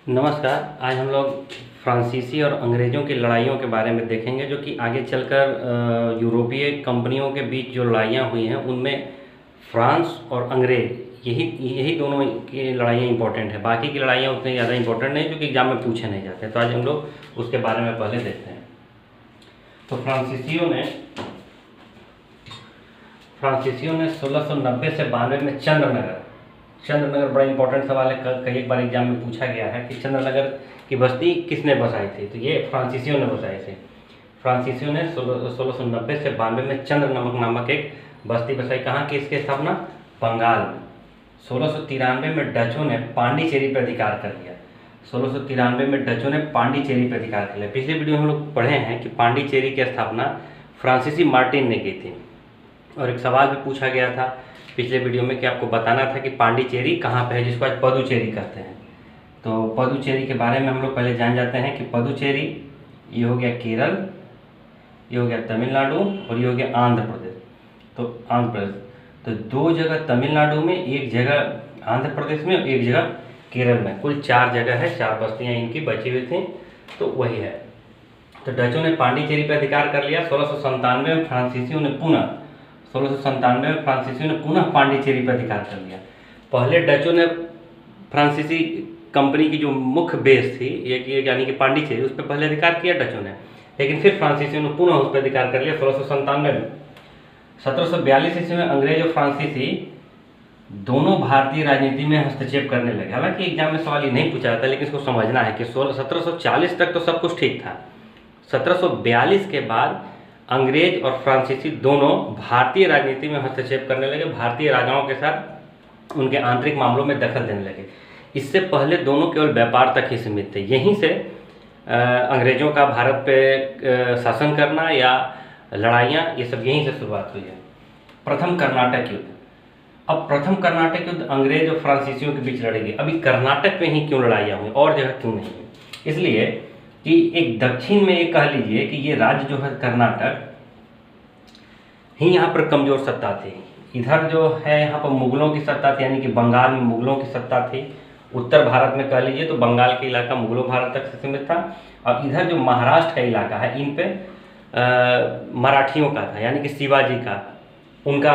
नमस्कार। आज हम लोग फ्रांसीसी और अंग्रेज़ों की लड़ाइयों के बारे में देखेंगे, जो कि आगे चलकर यूरोपीय कंपनियों के बीच जो लड़ाइयाँ हुई हैं उनमें फ्रांस और अंग्रेज़ यही यही दोनों की लड़ाइयाँ इंपॉर्टेंट है। बाकी की लड़ाइयाँ उतनी ज़्यादा इंपॉर्टेंट नहीं, जो कि एग्जाम में पूछे नहीं जाते। तो आज हम लोग उसके बारे में पहले देखते हैं। तो फ्रांसीसियों ने 1690 से 92 में चंद्रनगर बड़ा इंपॉर्टेंट सवाल है, कई एक बार एग्जाम में पूछा गया है कि चंद्रनगर की बस्ती किसने बसाई थी। तो ये फ्रांसीसियों ने बसाई थी। फ्रांसीसियों ने 1690 से 92 में चंद्रनगर नामक एक बस्ती बसाई। कहाँ की इसकी स्थापना? बंगाल में। 1693 में डचों ने पांडिचेरी पर अधिकार कर लिया। 1693 में डचों ने पांडिचेरी पर अधिकार कर लिया। पिछले वीडियो में हम लोग पढ़े हैं कि पांडिचेरी की स्थापना फ्रांसीसी मार्टिन ने की थी। और एक सवाल भी पूछा गया था पिछले वीडियो में कि आपको बताना था कि पांडिचेरी कहाँ पे है, जिसको आज पदुचेरी कहते हैं। तो पदुचेरी के बारे में हम लोग पहले जान जाते हैं कि पदुचेरी ये हो गया केरल, ये हो गया तमिलनाडु और ये हो गया आंध्र प्रदेश। तो आंध्र प्रदेश, तो दो जगह तमिलनाडु में, एक जगह आंध्र प्रदेश में और एक जगह केरल में। कुल 4 जगह है, 4 बस्तियाँ इनकी बची हुई थी। तो वही है। तो डचों ने पांडिचेरी पर अधिकार कर लिया। 1697 में फ्रांसीसियों ने पुनः पांडिचेरी पर अधिकार कर लिया। पहले डचों ने फ्रांसीसी कंपनी की जो मुख्य बेस थी यानी कि पांडिचेरी, उस पर पहले अधिकार किया डचों ने, लेकिन फिर फ्रांसीसियों ने पुनः उस पर अधिकार कर लिया 1697 में। 1742 ईस्वी में अंग्रेज और फ्रांसीसी दोनों भारतीय राजनीति में हस्तक्षेप करने लगे। हालांकि एग्जाम में सवाल ये नहीं पूछा जाता, लेकिन इसको समझना है कि 1740 तक तो सब कुछ ठीक था। 1742 के बाद अंग्रेज और फ्रांसीसी दोनों भारतीय राजनीति में हस्तक्षेप करने लगे, भारतीय राजाओं के साथ उनके आंतरिक मामलों में दखल देने लगे। इससे पहले दोनों केवल व्यापार तक ही सीमित थे। यहीं से अंग्रेजों का भारत पे शासन करना या लड़ाइयाँ, ये सब यहीं से शुरुआत हुई है। प्रथम कर्नाटक युद्ध। अब प्रथम कर्नाटक युद्ध अंग्रेज और फ्रांसीसियों के बीच लड़ी गई। अभी कर्नाटक में ही क्यों लड़ाइयाँ हुई, और जगह क्यों नहीं हुई? इसलिए कि एक दक्षिण में एक कह लीजिए कि ये राज्य जो है कर्नाटक ही यहाँ पर कमजोर सत्ता थी। इधर जो है यहाँ पर मुगलों की सत्ता थी, यानी कि बंगाल में मुगलों की सत्ता थी। उत्तर भारत में कह लीजिए तो बंगाल का इलाका मुगलों भारत तक से सीमित था। और इधर जो महाराष्ट्र का इलाका है, इन पे मराठियों का था, यानी कि शिवाजी का, उनका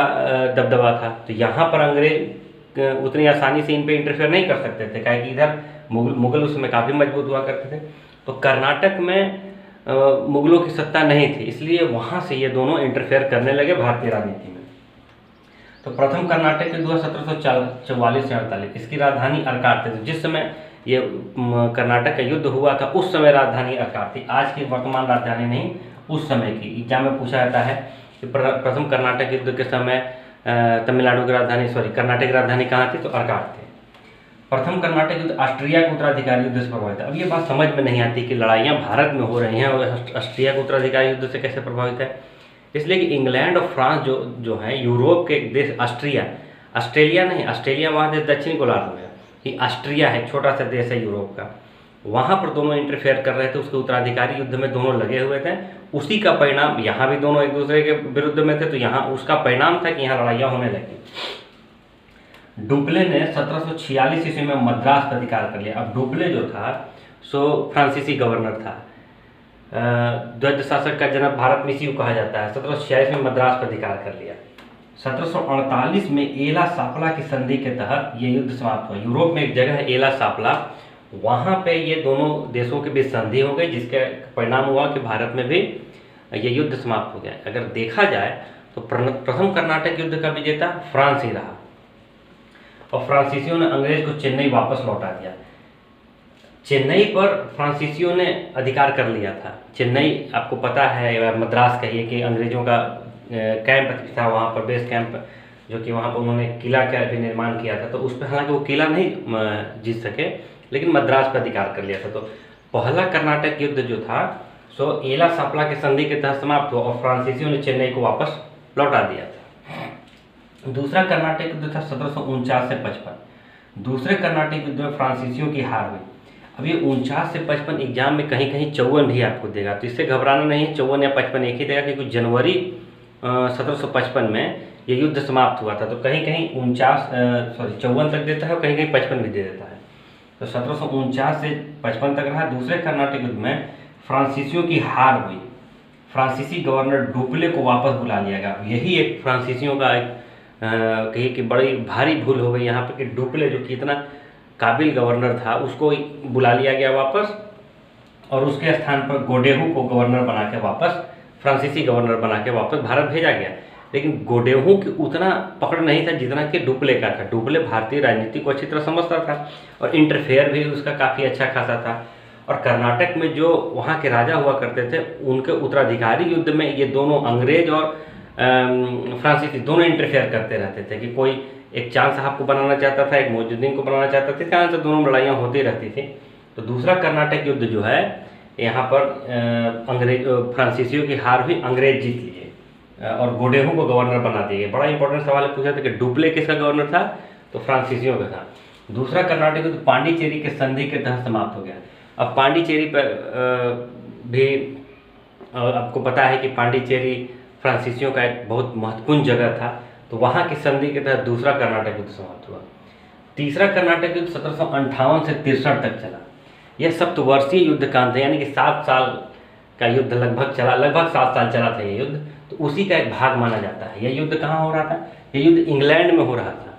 दबदबा था। तो यहाँ पर अंग्रेज उतनी आसानी से इन पे इंटरफेयर नहीं कर सकते थे, क्या कि इधर मुगल उस समय काफ़ी मजबूत हुआ करते थे। तो कर्नाटक में मुगलों की सत्ता नहीं थी, इसलिए वहाँ से ये दोनों इंटरफेयर करने लगे भारतीय राजनीति में। तो प्रथम कर्नाटक युद्ध हुआ 1744 से 48। इसकी राजधानी अर्काट थी। जिस समय ये कर्नाटक का युद्ध हुआ था उस समय राजधानी अर्काट थी, आज की वर्तमान राजधानी नहीं, उस समय की। एग्जाम में पूछा जाता है कि प्रथम कर्नाटक युद्ध के समय तमिलनाडु की राजधानी कर्नाटक की राजधानी कहाँ थी? तो अर्काट थी। प्रथम कर्नाटक युद्ध ऑस्ट्रिया के उत्तराधिकारी युद्ध से प्रभावित है। अब ये बात समझ में नहीं आती कि लड़ाइयाँ भारत में हो रही हैं और ऑस्ट्रिया के उत्तराधिकारी युद्ध से कैसे प्रभावित है। इसलिए कि इंग्लैंड और फ्रांस जो है यूरोप के एक देश, ऑस्ट्रेलिया नहीं, ऑस्ट्रेलिया वहाँ देश दक्षिणी गोलार्ध में है, ये ऑस्ट्रिया है, छोटा सा देश है यूरोप का। वहाँ पर दोनों इंटरफेयर कर रहे थे, उसके उत्तराधिकारी युद्ध में दोनों लगे हुए थे। उसी का परिणाम, यहाँ भी दोनों एक दूसरे के विरुद्ध में थे, तो यहाँ उसका परिणाम था कि यहाँ लड़ाइयाँ होने लगी। डुप्ले ने 1746 ईस्वी में मद्रास पर अधिकार कर लिया। अब डुप्ले जो था सो फ्रांसीसी गवर्नर था। द्वैध शासक का जन्म भारत में इसी को कहा जाता है। 1746 में मद्रास पर अधिकार कर लिया। 1748 में एला सापला की संधि के तहत ये युद्ध समाप्त हुआ। यूरोप में एक जगह है एला सापला, वहाँ पे ये दोनों देशों के बीच संधि हो गई, जिसके परिणाम हुआ कि भारत में भी ये युद्ध समाप्त हो गया। अगर देखा जाए तो प्रथम कर्नाटक युद्ध का विजेता फ्रांस ही रहा और फ्रांसीसियों ने अंग्रेज को चेन्नई वापस लौटा दिया। चेन्नई पर फ्रांसीसियों ने अधिकार कर लिया था। चेन्नई आपको पता है, मद्रास कहिए, कि अंग्रेजों का कैंप था वहाँ पर, बेस कैंप, जो कि वहाँ पर उन्होंने किला का भी निर्माण किया था। तो उस पर हालांकि वो किला नहीं जीत सके, लेकिन मद्रास पर अधिकार कर लिया था। तो पहला कर्नाटक युद्ध जो था सो एला सापला के संधि के तहत समाप्त हुआ और फ्रांसीसियों ने चेन्नई को वापस लौटा दिया था। दूसरा कर्नाटक युद्ध था 1749 से 55। दूसरे कर्नाटक युद्ध में फ्रांसीसियों की हार हुई। अब ये 49 से 55 एग्जाम में कहीं कहीं 54 भी आपको देगा, तो इससे घबराना नहीं, 54 या 55 एक ही देगा, क्योंकि जनवरी 1755 में ये युद्ध समाप्त हुआ था। तो कहीं कहीं 54 तक देता है और कहीं कहीं 55 भी दे देता है। तो तो 1749 से 55 तक रहा। दूसरे कर्नाटक युद्ध में फ्रांसीसियों की हार हुई, फ्रांसीसी गवर्नर डुप्ले को वापस बुला लिया गया। यही एक फ्रांसीसियों का एक कहिए कि बड़ी भारी भूल हो गई यहाँ पे कि डुप्ले जो कि इतना काबिल गवर्नर था उसको बुला लिया गया वापस, और उसके स्थान पर गोडेहू को गवर्नर बना के वापस, फ्रांसीसी गवर्नर बना के वापस भारत भेजा गया। लेकिन गोडेहू की उतना पकड़ नहीं था जितना कि डुप्ले का था। डुप्ले भारतीय राजनीति को अच्छी तरह समझता था और इंटरफेयर भी उसका काफ़ी अच्छा खासा था। और कर्नाटक में जो वहाँ के राजा हुआ करते थे उनके उत्तराधिकारी युद्ध में ये दोनों अंग्रेज और फ्रांसीसी दोनों इंटरफेयर करते रहते थे कि कोई एक चांद साहब को बनाना चाहता था, एक मौजूद्दीन को बनाना चाहता था, कारण से दोनों लड़ाइयाँ होती रहती थी। तो दूसरा कर्नाटक युद्ध जो है यहाँ पर फ्रांसीसियों की हार हुई, अंग्रेज जीत लिए और गोडेहू को गवर्नर बना दिए। बड़ा इंपॉर्टेंट सवाल पूछा था कि डुप्ले किसका गवर्नर था, तो फ्रांसीसियों का था। दूसरा कर्नाटक युद्ध पांडिचेरी के संधि के तहत समाप्त हो गया। अब पांडिचेरी पर भी आपको पता है कि पांडिचेरी फ्रांसीसियों का एक बहुत महत्वपूर्ण जगह था, तो वहाँ की संधि के तहत दूसरा कर्नाटक युद्ध समाप्त हुआ। तीसरा कर्नाटक युद्ध 1758 से 63 तक चला। यह सप्तवर्षीय युद्ध कांड था, यानी कि 7 साल का युद्ध लगभग चला, लगभग 7 साल चला था ये युद्ध। तो उसी का एक भाग माना जाता है। यह युद्ध कहाँ हो रहा था? यह युद्ध इंग्लैंड में हो रहा था।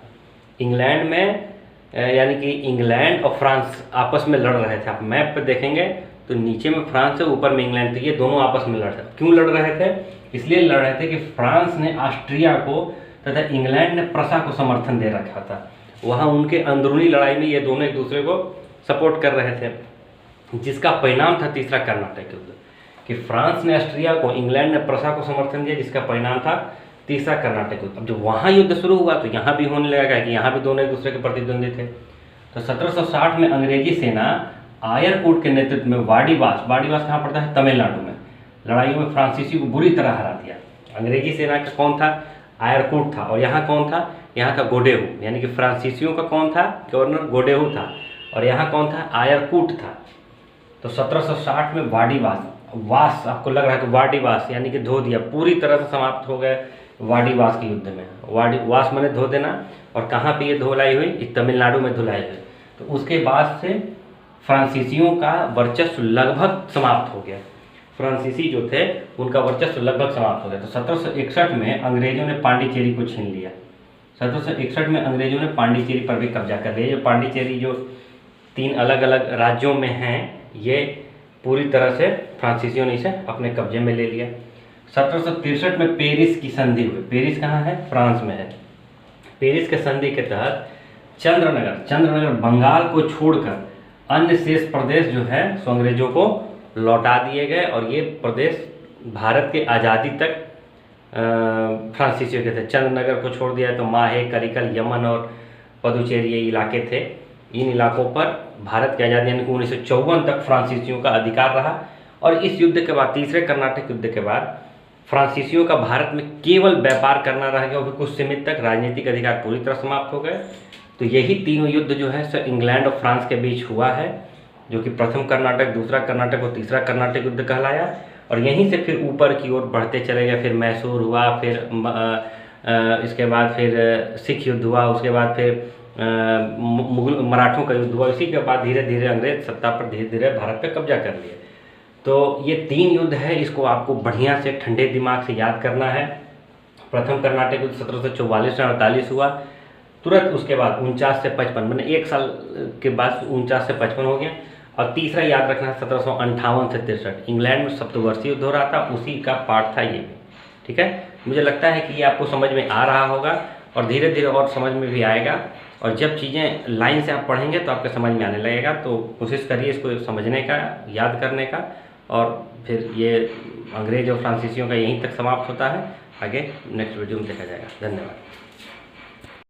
इंग्लैंड में यानी कि इंग्लैंड और फ्रांस आपस में लड़ रहे थे। आप मैप पे देखेंगे तो नीचे में फ्रांस है, ऊपर में इंग्लैंड थे। ये दोनों आपस में लड़ रहे थे। क्यों लड़ रहे थे? इसलिए लड़ रहे थे कि फ्रांस ने ऑस्ट्रिया को तथा इंग्लैंड ने प्रसा को समर्थन दे रखा था। वहाँ उनके अंदरूनी लड़ाई में ये दोनों एक दूसरे को सपोर्ट कर रहे थे, जिसका परिणाम था तीसरा कर्नाटक युद्ध कि फ्रांस ने ऑस्ट्रिया को, इंग्लैंड ने प्रसा को समर्थन दिया, जिसका परिणाम था तीसरा कर्नाटक युद्ध। अब जब वहाँ युद्ध शुरू हुआ तो यहाँ भी होने लगा कि यहाँ भी दोनों एक दूसरे के प्रतिद्वंदी थे। तो 1760 में अंग्रेजी सेना आयरकूट के नेतृत्व में वाडीवास कहाँ पड़ता है? तमिलनाडु में, लड़ाइयों में फ्रांसीसी को बुरी तरह हरा दिया। अंग्रेजी सेना का कौन था? आयरकूट था। और यहाँ कौन था? यहाँ था गोडेहू, यानी कि फ्रांसीसियों का कौन था? गवर्नर गोडेहू था। और यहाँ कौन था? आयरकूट था। तो 1760 में वास आपको लग रहा है कि वाडीवास यानी कि धो दिया, पूरी तरह से समाप्त हो गए वाडीवास के युद्ध में। वास मैंने धो देना, और कहाँ पे ये धुलाई हुई? तमिलनाडु में धुलाई हुई। तो उसके बाद से फ्रांसीसियों का वर्चस्व लगभग समाप्त हो गया। फ्रांसीसी जो थे उनका वर्चस्व लगभग समाप्त हो गया। तो 1761 में अंग्रेजों ने पांडिचेरी को छीन लिया। 1761 में अंग्रेजों ने पांडिचेरी पर भी कब्जा कर लिया। जो पांडिचेरी जो 3 अलग अलग राज्यों में हैं, ये पूरी तरह से फ्रांसीसियों ने इसे अपने कब्जे में ले लिया। 1763 में पेरिस की संधि हुई। पेरिस कहाँ है? फ्रांस में है। पेरिस के संधि के तहत चंद्रनगर बंगाल को छोड़कर अन्य शेष प्रदेश जो है सो अंग्रेजों को लौटा दिए गए, और ये प्रदेश भारत के आज़ादी तक फ्रांसीसियों के थे। चंद्रनगर को छोड़ दिया तो माहे, करिकल, यमन और पदुचेरी ये इलाके थे। इन इलाकों पर भारत की आज़ादी यानी कि 1954 तक फ्रांसीसियों का अधिकार रहा। और इस युद्ध के बाद, तीसरे कर्नाटक युद्ध के बाद, फ्रांसीसियों का भारत में केवल व्यापार करना रह गया, वो भी कुछ सीमित तक। राजनीतिक अधिकार पूरी तरह समाप्त हो गए। तो यही तीनों युद्ध जो है सो इंग्लैंड और फ्रांस के बीच हुआ है, जो कि प्रथम कर्नाटक, दूसरा कर्नाटक और तीसरा कर्नाटक युद्ध कहलाया। और यहीं से फिर ऊपर की ओर बढ़ते चले गए। फिर मैसूर हुआ, फिर इसके बाद फिर सिख युद्ध हुआ, उसके बाद फिर मुगल मराठों का युद्ध हुआ। इसी के बाद धीरे धीरे अंग्रेज सत्ता पर धीरे धीरे भारत पे कब्जा कर लिए। तो ये 3 युद्ध है, इसको आपको बढ़िया से ठंडे दिमाग से याद करना है। प्रथम कर्नाटक युद्ध 1744 से 48 हुआ। तुरंत उसके बाद 49 से 55, मैंने 1 साल के बाद 49 से 55 हो गया। और तीसरा याद रखना है 1758 से 63, इंग्लैंड में सप्तवर्षीय युद्ध हो रहा था, उसी का पार्ट था ये भी। ठीक है, मुझे लगता है कि ये आपको समझ में आ रहा होगा और धीरे धीरे और समझ में भी आएगा। और जब चीज़ें लाइन से आप पढ़ेंगे तो आपके समझ में आने लगेगा। तो कोशिश करिए इसको समझने का, याद करने का। और फिर ये अंग्रेज और फ्रांसीसियों का यहीं तक समाप्त होता है। आगे नेक्स्ट वीडियो में देखा जाएगा। धन्यवाद।